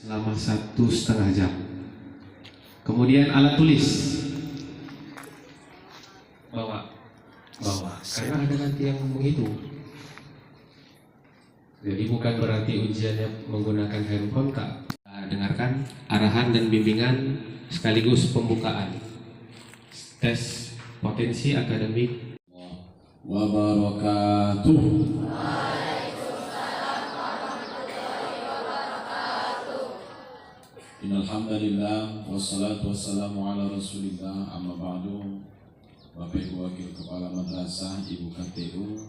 selama 1,5 jam. Kemudian alat tulis bawa karena ada nanti yang menghitung. Jadi bukan berarti ujiannya menggunakan handphone, tak. Dengarkan arahan dan bimbingan sekaligus pembukaan tes potensi akademik wabarakatuh. Innalhamdulillah wassalatu wassalamu ala rasulillah, amma ba'du. Bapak Ibu Wakil Kepala Madrasah, Ibu KTU,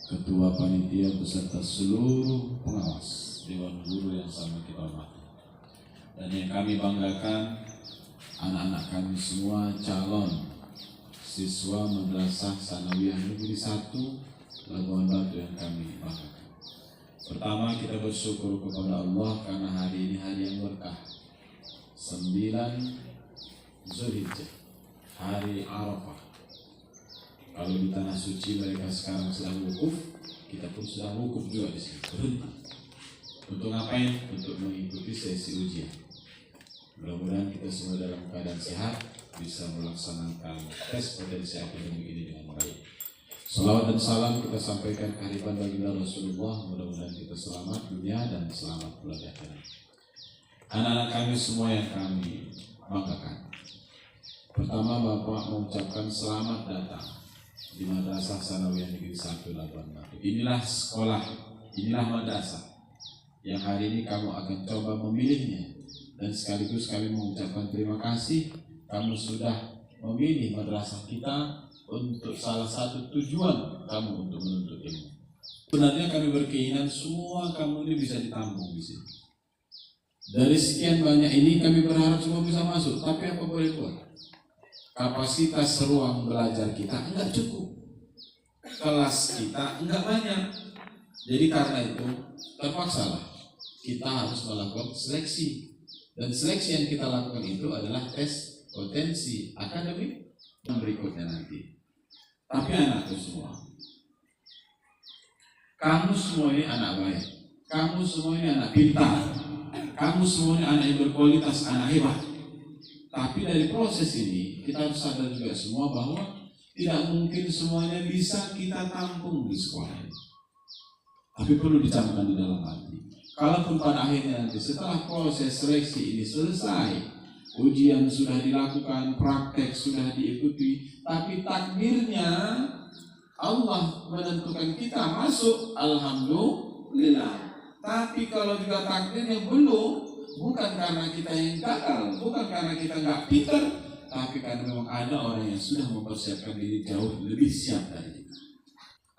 Ketua Panitia beserta seluruh pengawas Dewan Guru yang sama kita hormati, dan yang kami banggakan, anak-anak kami semua calon siswa Madrasah Sanawiyah Negeri 1 Labuan Batu yang kami banggakan. Pertama, kita bersyukur kepada Allah karena hari ini hari yang berkah, 9 Zulhijjah, hari Arafah. Kalau di tanah suci mereka sekarang sedang wukuf, kita pun sedang wukuf juga di sini. Berhenti. Untuk ngapain? Untuk mengikuti sesi ujian. Mudah-mudahan kita semua dalam keadaan sehat, bisa melaksanakan tes potensi akademik ini dengan baik. Salawat dan salam kita sampaikan kehadiran baginda Rasulullah. Mudah-mudahan kita selamat dunia dan selamat pula di akhirat. Anak-anak kami semua yang kami banggakan, pertama Bapak mengucapkan selamat datang di Madrasah Sanawiyah Negeri 1 Labuan Batu. Inilah sekolah, inilah madrasah yang hari ini kamu akan coba memilihnya, dan sekaligus kami mengucapkan terima kasih kamu sudah memilih madrasah kita untuk salah satu tujuan kamu untuk menuntut ilmu. Sebenarnya kami berkeinginan semua kamu ini bisa ditampung di sini. Dari sekian banyak ini kami berharap semua bisa masuk, tapi apa boleh buat? Kapasitas ruang belajar kita enggak cukup, kelas kita enggak banyak. Jadi karena itu terpaksalah kita harus melakukan seleksi, dan seleksi yang kita lakukan itu adalah tes potensi akademik yang berikutnya nanti. Tapi anakku semua, kamu semua ini anak baik, kamu semua ini anak pintar, kamu semua ini anak yang berkualitas, anak hebat. Tapi dari proses ini kita harus sadar juga semua bahwa tidak mungkin semuanya bisa kita tampung di sekolah ini. Tapi perlu dicamkan di dalam hati, kalaupun pada akhirnya nanti setelah proses seleksi ini selesai, ujian sudah dilakukan, praktek sudah diikuti, tapi takdirnya Allah menentukan kita masuk, alhamdulillah. Tapi kalau juga takdirnya belum, bukan karena kita yang gagal, bukan karena kita nggak pintar, tapi karena memang ada orang yang sudah mempersiapkan diri jauh lebih siap dari kita.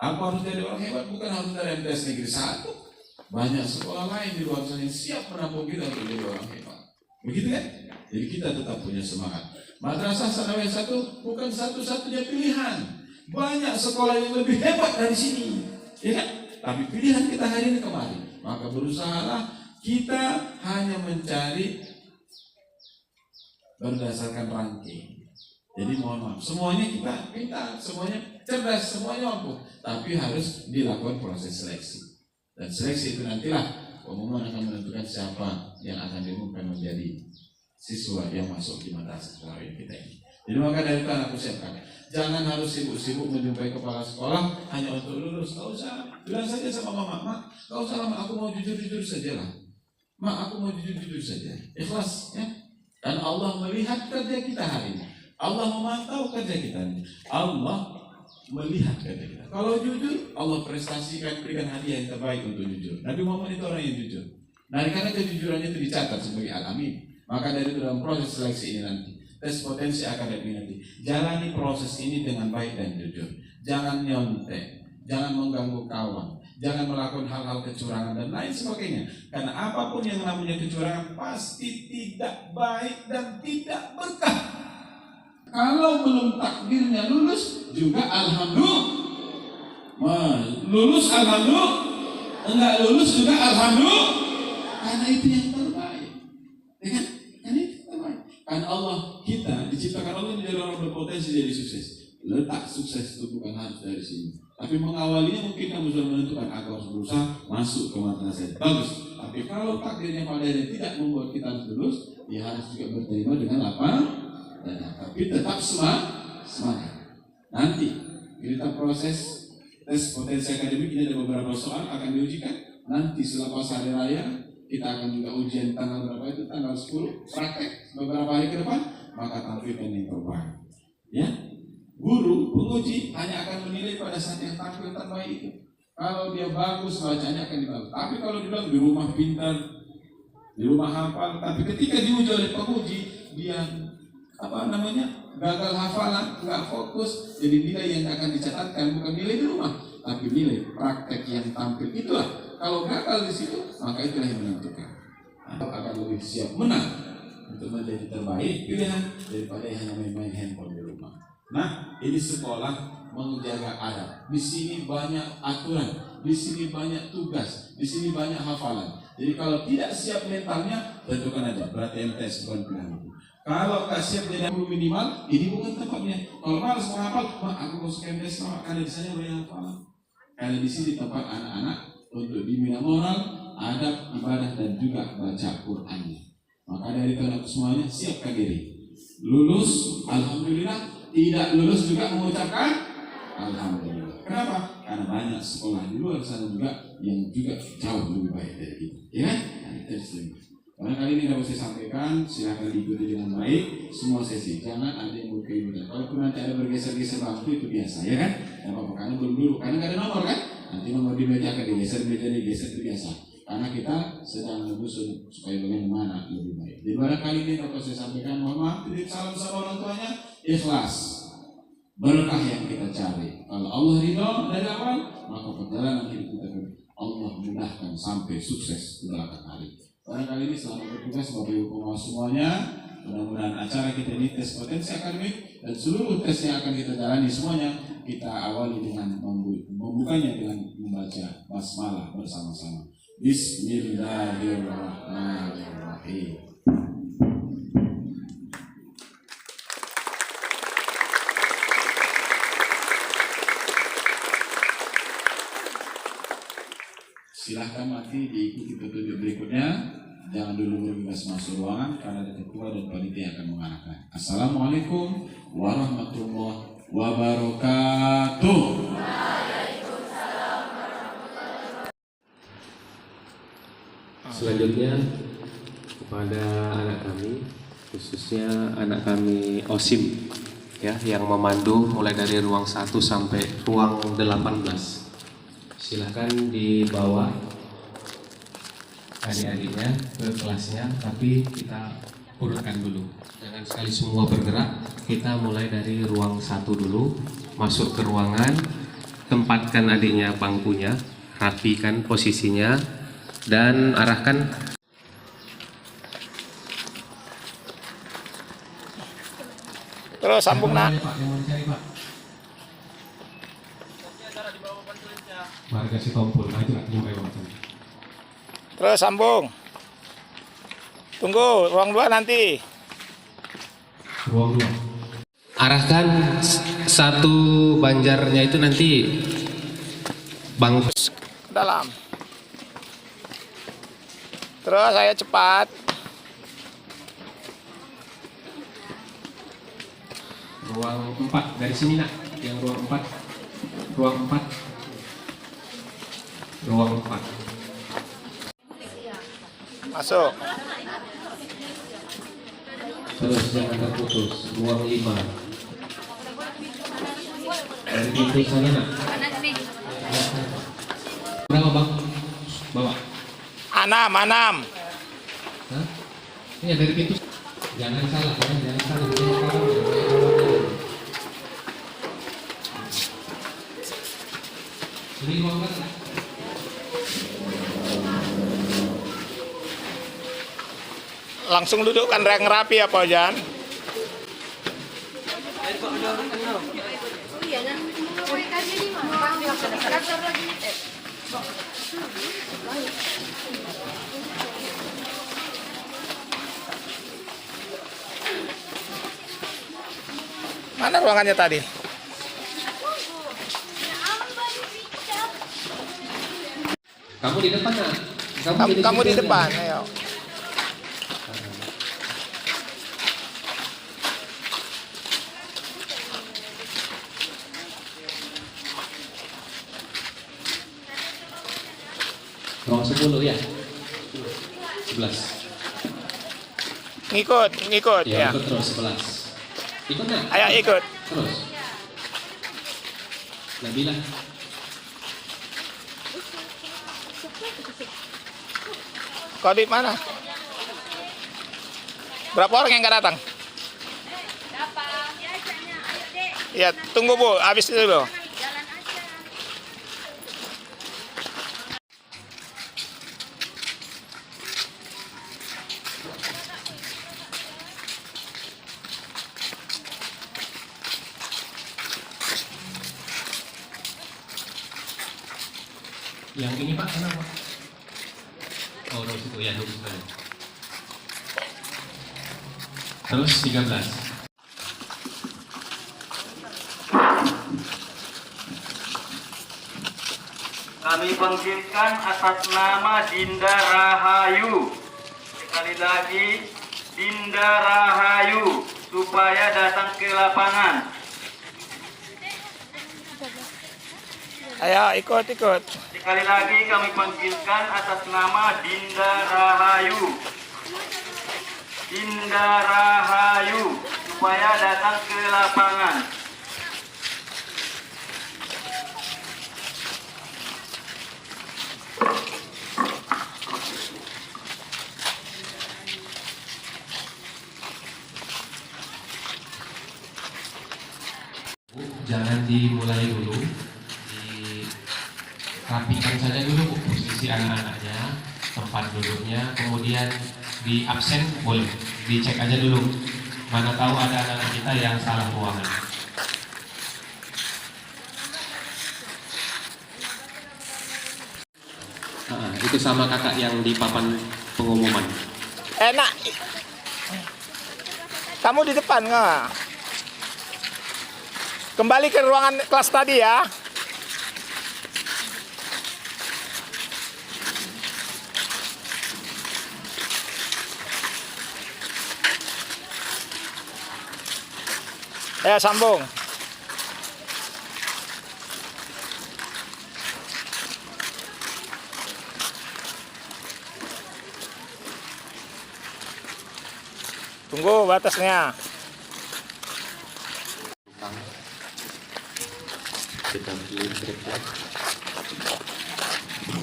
Aku harus jadi orang hebat, bukan harus dari MTS Negeri 1. Banyak sekolah lain di luar sana yang siap menampung kita untuk jadi orang hebat. Begitu kan? Jadi kita tetap punya semangat. Madrasah Sanawiyah 1 bukan satu-satunya pilihan. Banyak sekolah yang lebih hebat dari sini, ya kan? Tapi pilihan kita hari ini kemarin. Maka berusahalah kita hanya mencari berdasarkan ranking. Jadi mohon maaf, semuanya kita pintar, semuanya cerdas, semuanya mampu, tapi harus dilakukan proses seleksi. Dan seleksi itu nantilah pengumuman akan menentukan siapa yang akan diumumkan menjadi siswa yang masuk di madrasah sekolah kita ini. Jadi maka dari itu anakku siapkan, jangan harus sibuk-sibuk menjumpai kepala sekolah hanya untuk lulus. Gak usah, bilang saja sama mama, mak, gak usah lama, aku mau jujur-jujur saja lah. Mak, aku mau jujur-jujur saja, ikhlas ya. Dan Allah melihat kerja kita hari ini, Allah memantau kerja kita ini, Allah melihat kerja kita. Kalau jujur, Allah prestasikan, berikan hadiah yang terbaik untuk jujur. Nabi Muhammad itu orang yang jujur. Nah, karena kejujurannya itu dicatat sebagai al-amin, maka dari itu dalam proses seleksi ini nanti, tes potensi akademik nanti, jalani proses ini dengan baik dan jujur. Jangan nyontek, jangan mengganggu kawan, jangan melakukan hal-hal kecurangan dan lain sebagainya. Karena apapun yang namanya kecurangan pasti tidak baik dan tidak berkah. Kalau belum takdirnya lulus juga alhamdulillah. Lulus alhamdulillah, enggak lulus juga alhamdulillah. Karena itu yang terbaik, ya kan? Karena itu terbaik. Karena Allah, kita diciptakan Allah menjadi orang berpotensi jadi sukses. letak sukses itu bukan harus dari sini. Tapi mengawalinya mungkin kamu sudah menentukan aku harus berusaha masuk ke madrasah. Bagus. Tapi kalau takdirnya pada akhirnya tidak membuat kita harus lulus, ya harus juga berterima dengan lapang dada. Tapi tetap semangat. Nanti kita proses tes potensi akademik ini ada beberapa soal akan diujikan. Nanti selepas hari raya kita akan juga ujian tanggal berapa itu, tanggal 10 praktek beberapa hari ke depan, maka tampilkan yang terbaik. Ya, guru penguji hanya akan menilai pada saat yang tampil terbaik itu. Kalau dia bagus bacanya akan dibagus. Tapi kalau dibilang di rumah pintar, di rumah hafal, tapi ketika diuji oleh penguji dia gagal hafalan, nggak fokus, jadi nilai yang akan dicatatkan bukan nilai di rumah, tapi nilai praktek yang tampil. Itulah kalau gagal di situ, maka itulah yang menentukan. Akan lebih siap menang untuk menjadi terbaik pilihan daripada hanya main-main handphone di rumah. Nah, ini sekolah menjaga adab. Di sini banyak aturan, di sini banyak tugas, di sini banyak hafalan. Jadi kalau tidak siap mentalnya, tentukan aja. Berarti MTS bukan pilihan. Kalau nggak siap jadi minimal, ini bukan tempatnya. Kalau malas menghafal, aku masuk MTS karena di sana banyak hafalan. Karena di sini tempat anak-anak untuk dibina moral, adab, ibadah dan juga baca Qur'annya. Maka dari itu semuanya siapkan diri. Lulus, alhamdulillah. Tidak lulus juga mengucapkan alhamdulillah. Kenapa? Karena banyak sekolah di luar sana juga yang juga jauh lebih baik dari kita. Ya kan? Nah, itu istimewa. Karena kali ini dapat saya sampaikan, silakan diikuti dengan baik semua sesi. Jangan ada yang berkeinginan. Kalau nanti ada bergeser-geser bangku itu biasa, ya kan? Tidak apa-apa, karena belum dulu. Karena nggak ada nomor kan? Nanti nomor di meja akan digeser, meja digeser itu biasa. Karena kita sedang menyusun supaya bagaimana lebih baik. Jadi barangkali ini dapat saya sampaikan, mohon maaf, titip salam sama orang tuanya, ikhlas. Berkah yang kita cari. Kalau Allah ridho dari awal, maka perjalanan hidup kita Allah mudahkan sampai sukses di belakang hari. Barangkali ini selamat bertugas Bapak Ibu pengawas semuanya. Mudah-mudahan acara kita ini tes potensi akademik dan seluruh tes yang akan kita jalani semuanya kita awali dengan membukanya dengan membaca basmalah bersama-sama. Bismillahirrahmanirrahim. Silahkan nanti diikuti petunjuk berikutnya. Jangan dulu berbebas masuk ruangan karena ada ketua dan panitia akan mengarahkan. Assalamualaikum warahmatullahi wabarakatuh. Selanjutnya kepada anak kami, khususnya anak kami OSIM ya, yang memandu mulai dari ruang 1 sampai ruang 18. Silahkan dibawa adik-adiknya ke kelasnya, tapi kita urutkan dulu. Jangan sekali semua bergerak. Kita mulai dari ruang 1 dulu, masuk ke ruangan, tempatkan adiknya bangkunya, rapikan posisinya, dan arahkan. Terus sambung nak. Mari kasih tompul, maju lah, mulai waktu. Terus sambung. Tunggu ruang 2 nanti. Ruang 2. Arahkan satu banjarnya itu nanti bangku Ke dalam. Terus saya cepat. ruang 4 dari sini nak, yang ruang 4. Ruang 4. Ruang 4. Masuk. Terus jangan terputus. Ruang 5. Dari pintu sana nak. Berapa bang? Bawa. Anam. Hah? Iya dari pintu. Jangan salah, jangan salah. Ini ruang mana? Langsung dudukkan yang rapi apa Jan? Mana ruangannya tadi? Kamu di depan nak. Kamu di supirnya. depan, ayo. Ruang 10 ya. 11. Ngikut Ya, ya. ikut terus 11. Ikut nak. Ayo ikut. Terus. Nabila. Kau di mana? Berapa orang yang nggak datang? Ya, tunggu Bu, habis itu dulu. Yang ini Pak, kenapa? Oh, terus itu ya, terus. Terus 13. Kami panggilkan atas nama Dinda Rahayu. Sekali lagi, Dinda Rahayu, supaya datang ke lapangan. Ayo ikut. Sekali lagi kami panggilkan atas nama Dinda Rahayu. Dinda Rahayu, supaya datang ke lapangan. Jangan dimulai dulu, dirapikan saja dulu posisi anak-anaknya, tempat duduknya, kemudian di absen boleh, dicek aja dulu. Mana tahu ada anak-anak kita yang salah ruangan. Itu sama kakak yang di papan pengumuman. Enak. Kamu di depan nggak? Kembali ke ruangan kelas tadi ya. Ya, sambung. Tunggu batasnya.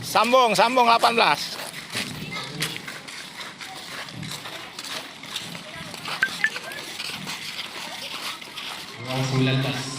Sambung 18. Ruang 19.